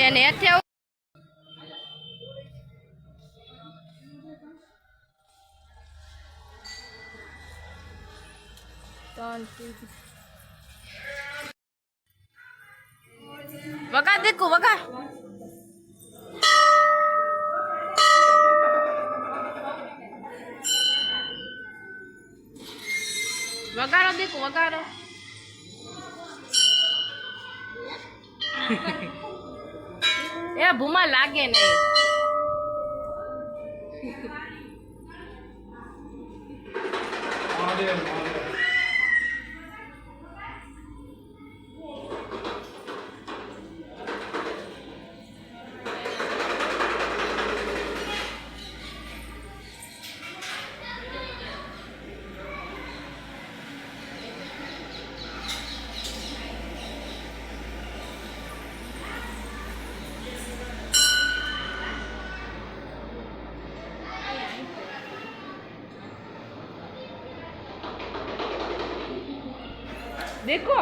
એને હેઠે વગા દેખો વગા વગાડો દેખો વગાડો એ ભૂમા લાગે નહીં देखो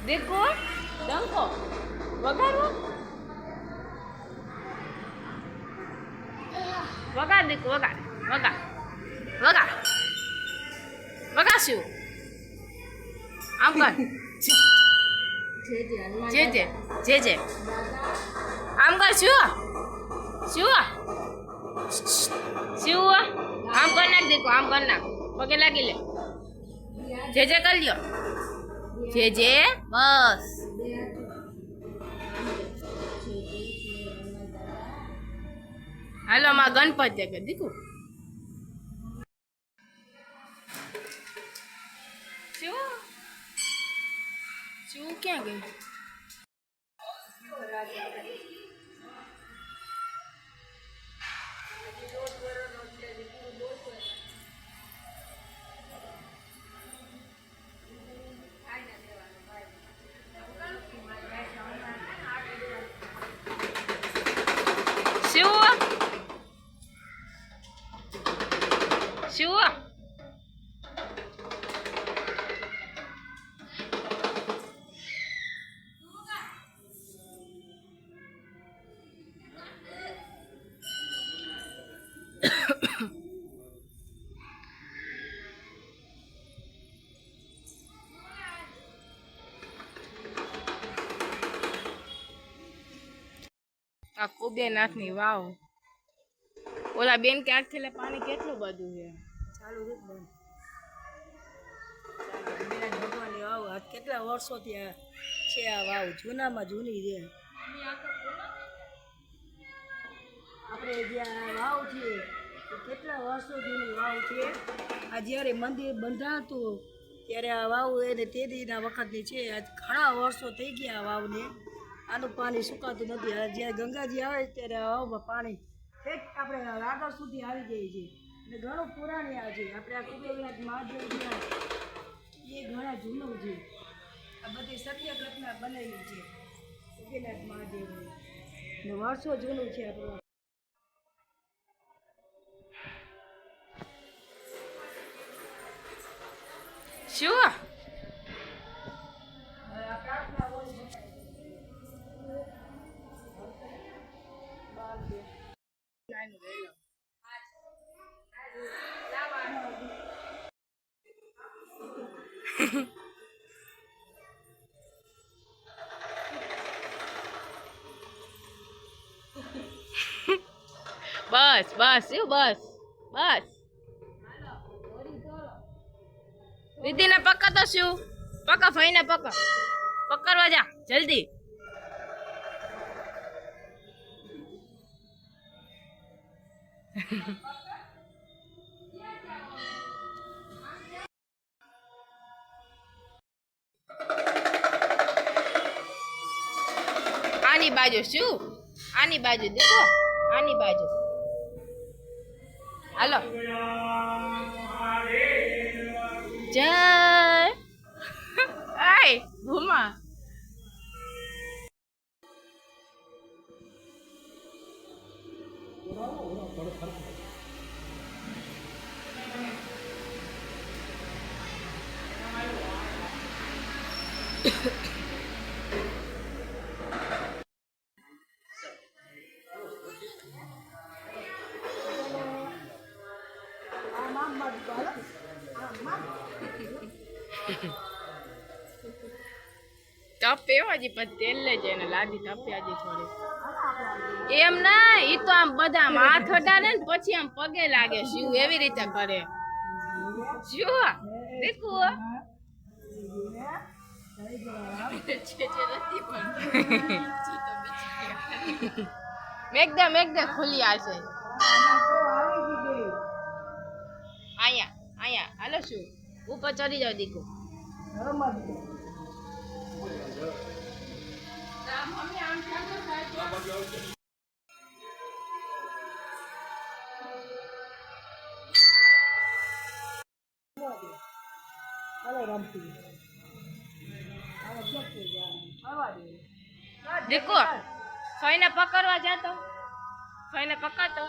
देखो डंको वगाड़ो वगा देखो वगा वगा वगा वगा शिव आम कर जे जे जे जे आम कर शिव शिव शिव आम कर नाख देखो आम कर नाख पगे लागी ले जे कर लियो जे जे बस हेलो माँ गणपति के देखो शिव शिव क्या गई शिव शिव આ કુબેરનાથની વાવ ઓલા બેન કે આખેલે પાણી કેટલું બધું છે ચાલુ છે બેન ભગવાનની વાવ આ કેટલા વર્ષોથી આ છે આ વાવ જૂનામાં જૂની છે આપણે જ્યાં વાવ છે એ કેટલા વર્ષો જૂની વાવ છે આ જ્યારે મંદિર બંધાતું ત્યારે આ વાવ એને તે દીના વખતની છે આજ ઘણા વર્ષો થઈ ગયા આ વાવને આનું પાણી સુકાતું નથી જ્યારે ગંગાજી આવે ત્યારે આ વાવમાં પાણી એક આપણે આગળ સુધી આવી જાય છે અને ઘણું પુરાણી આ છે આપણે આ કુબેરનાથ મહાદેવ એ ઘણા જૂનું છે આ બધી સત્ય ઘટના બનેલી છે કુબેરનાથ મહાદેવ ને વર્ષો જૂનું છે આપણું શું બસ બસ શું બસ બસ દીદીને પકડ તો શું પકડ ભાઈને પકડ પકડવા જા જલ્દી આની બાજુ શું આની બાજુ દેખો આની બાજુ હાલો જય આય ભૂમા તપે હો હજી પછી તેલ લઈ જાય ને લાદી તપે હજી થોડી એમ ના ઈ તો આમ બધા આમ હાથ અડાડે ને પછી આમ પગે લાગે શિવ એવી રીતે કરે શું દેખું એકદમ એકદમ ખુલી આવશે આયા આયા હાલો શું ઉપર ચડી જાવ દીકુ દીકુ ફઈને પકડવા જાતો ફઈને પકડતો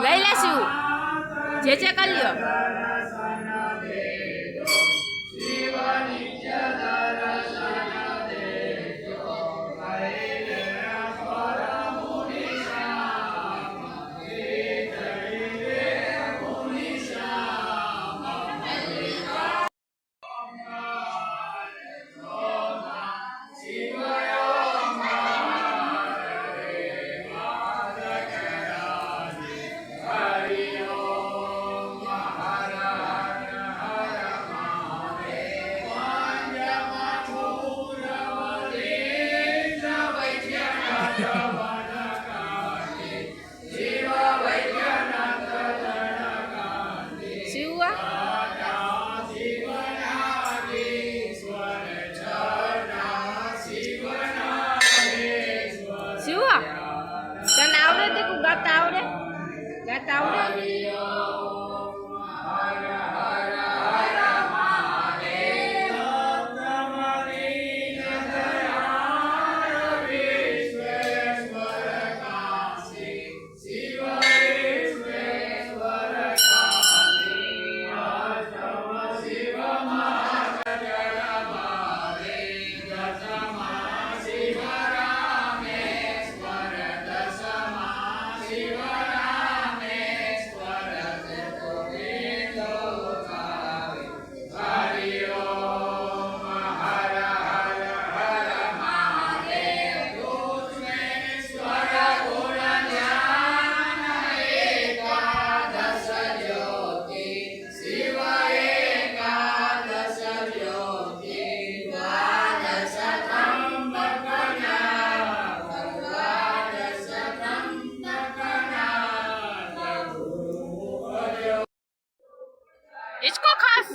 લઈ લેશું જે કરી લ્યો. તને આવડે દીકુ ગાતા આવડે? ગાતા આવડે? इसको खास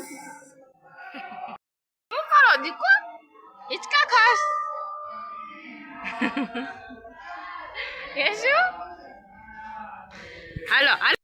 શું કરો દીકો? હિચકા ખાસ એ શું? હાલો હાલો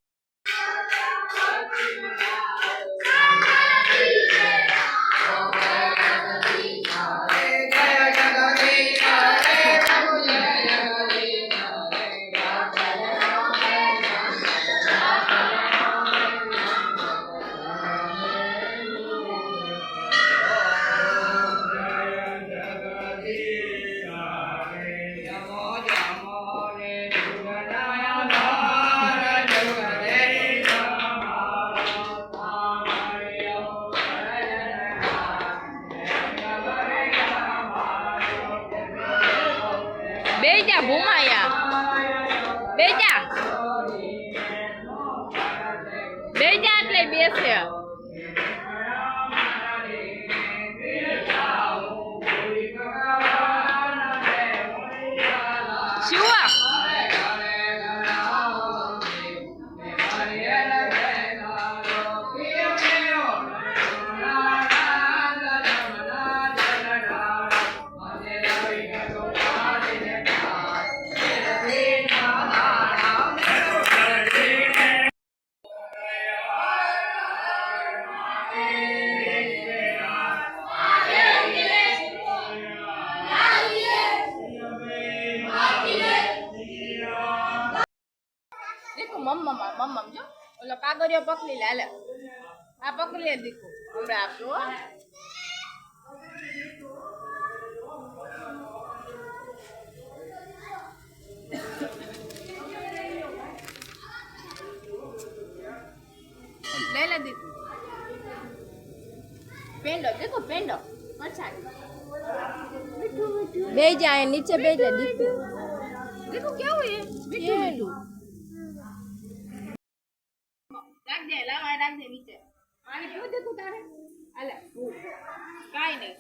બેજા ભૂમાયા બેજા એટલે બેસે શું મમ્મ જો ઓલો કાગળિયો પકડી લે. હાલે આ પકડી લે દીકુ હમણાં આપજો. લઈ લે દીકુ પેંડો દીકુ પેંડો બે જાય નીચે બે જાય દીકુ દીકુ કેવું એ મીઠું મીઠું રાખ દે લાવા રાખ દે નીચે પાણી પીવું દીકુ તારે હાલે કાઈ નહીં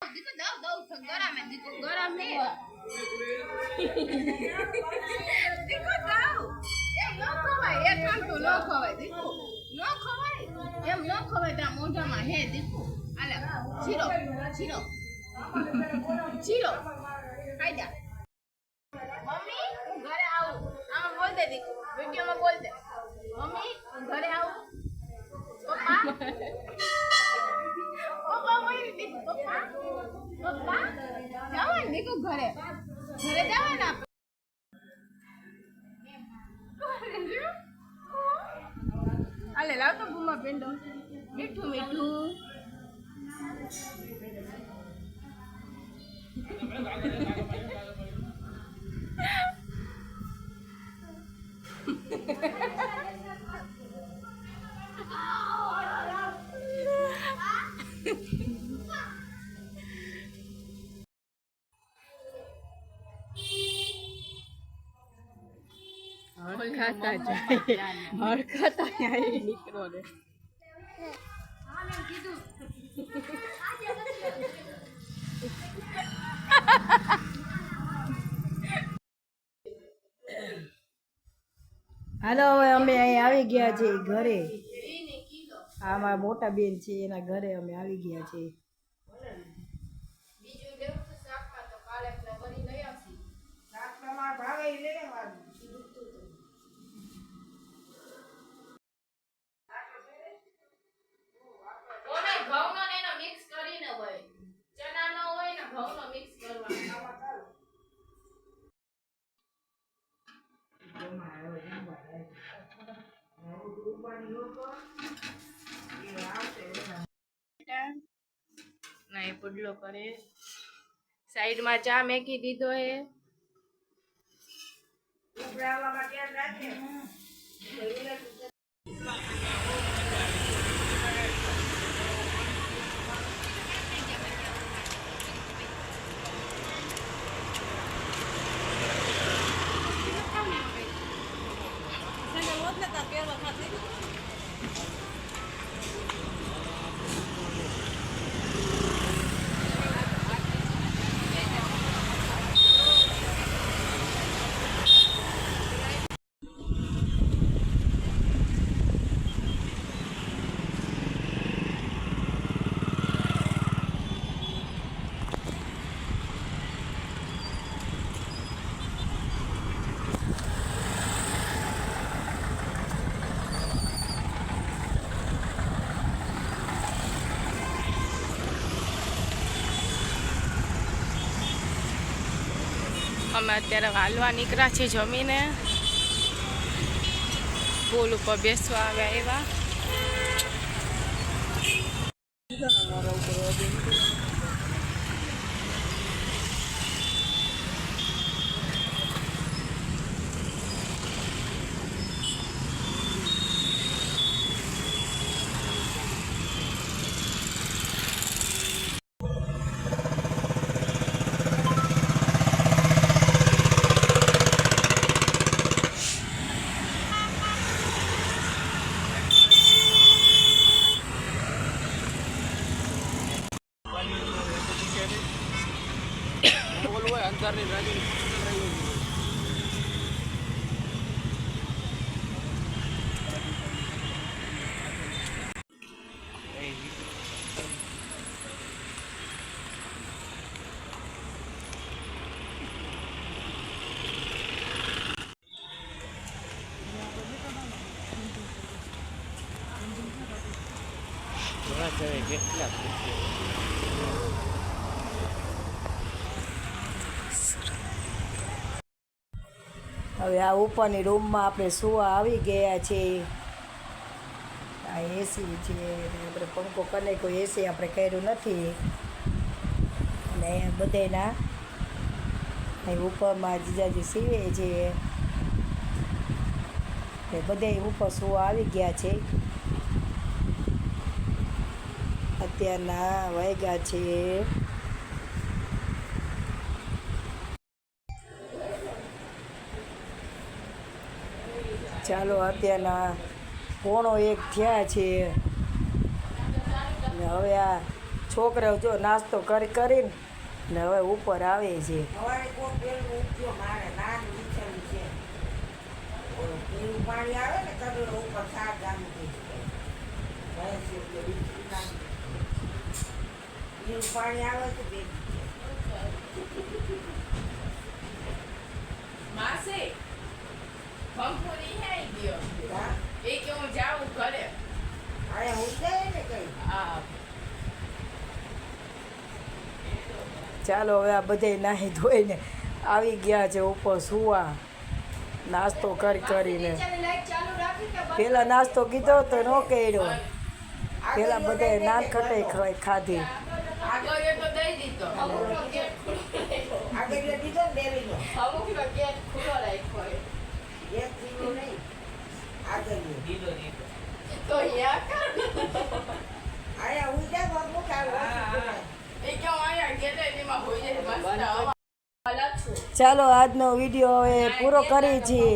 દીકુ દઉં ગરમ હે દીકુ ગરમ હે દીકુ દઉં એમ ન ખવાય એક કાંટો ન ખવાય દીકુ ન ખવાય એમ ન ખવાય તા મોઢામાં હે દીકુ હાલે છીરો છીરો છીરો ખાઈ જા મમ્મી હું ઘરે આવું આમાં બોલ દે દીકુ વિડિયોમાં બોલ દે મમ્મી હું ઘરે આવું પપ્પા પપ્પા બોલ દીકુ પપ્પા પપ્પા જવાનું દીકુ ઘરે ઘરે જવાનું આપણે આલે લાવ તો બુમા પેંડો મીઠું મીઠું હળખાતા જાય હળખાતા જાય નીકળો રે હાલો હવે અમે અહીં આવી ગયા છીએ ઘરે આ મારા મોટા બેન છે એના ઘરે અમે આવી ગયા છીએ બીજું લેવું તો શાકમાં તો કાલે બની લઈ આવશી ઓને ઘઉંનો ને એનો મિક્સ કરીને હોય ચનાનો હોય ને ઘઉંનો મિક્સ કરવાનો નહીં પુડલો કરે સાઈડમાં ચા મેકી દીધો હે અમે અત્યારે હાલવા નીકળ્યા છીએ જમીને પુલ ઉપર બેસવા આવ્યા એવા હવે આ ઉપરની રૂમમાં આપણે સુવા આવી ગયા છે આ એસી છે આપણે પંખો કરીને કોઈ એસી આપણે કર્યું નથી અને બધાના અહીં ઉપરમાં જીજાજી સીવે છે એ બધા ઉપર સુવા આવી ગયા છે અત્યારના વાગ્યા છે ચાલો અત્યારના 1:30 થયા છે ને હવે આ છોકરાઓ જો નાસ્તો કરીને ને હવે ઉપર આવે છે પાણી આવે ને તબેલો ઉપર સાત ગામું પાણી આવે તો બે માસે કંપની હે ગયો એ કે હું જાઉં ઘરે અરે હું જાય ને કઈ હા ચાલો હવે આ બધે નાહી ધોઈને આવી ગયા છે ઉપર સુવા નાસ્તો કરીને પેલા નાસ્તો કીધો તો ન કર્યો પેલા બધાએ નાન ખટાઈ ખાધી આગળ તો દઈ દીધો આગળ દીધો ને ડેરીનો. અમુકનો ગેટ ખુલ્લો રાખ્યો હોય. એક દીધો નહીં. આગળ દીધો. તો યા કર આયા ઉઈ જા બાપુ કાલ એ કે આયા ગેલેરીમાં હોઈ જાય મસ્ત અલગ છું. ચાલો આજનો વિડીયો હવે પૂરો કરી છીએ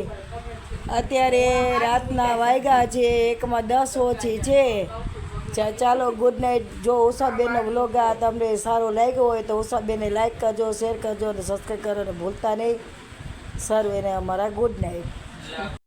અત્યારે રાતના વાગ્યા છે 1:10 ઓછી છે ચાલો ગુડ નાઇટ જો ઉષાબેનનો વ્લોગ આ તમને સારો લાગ્યો હોય તો ઉષાબેનને લાઈક કરજો શેર કરજો અને સબસ્ક્રાઈબ કરવાનું ભૂલતા નહીં સર્વેને અમારા ગુડ નાઇટ.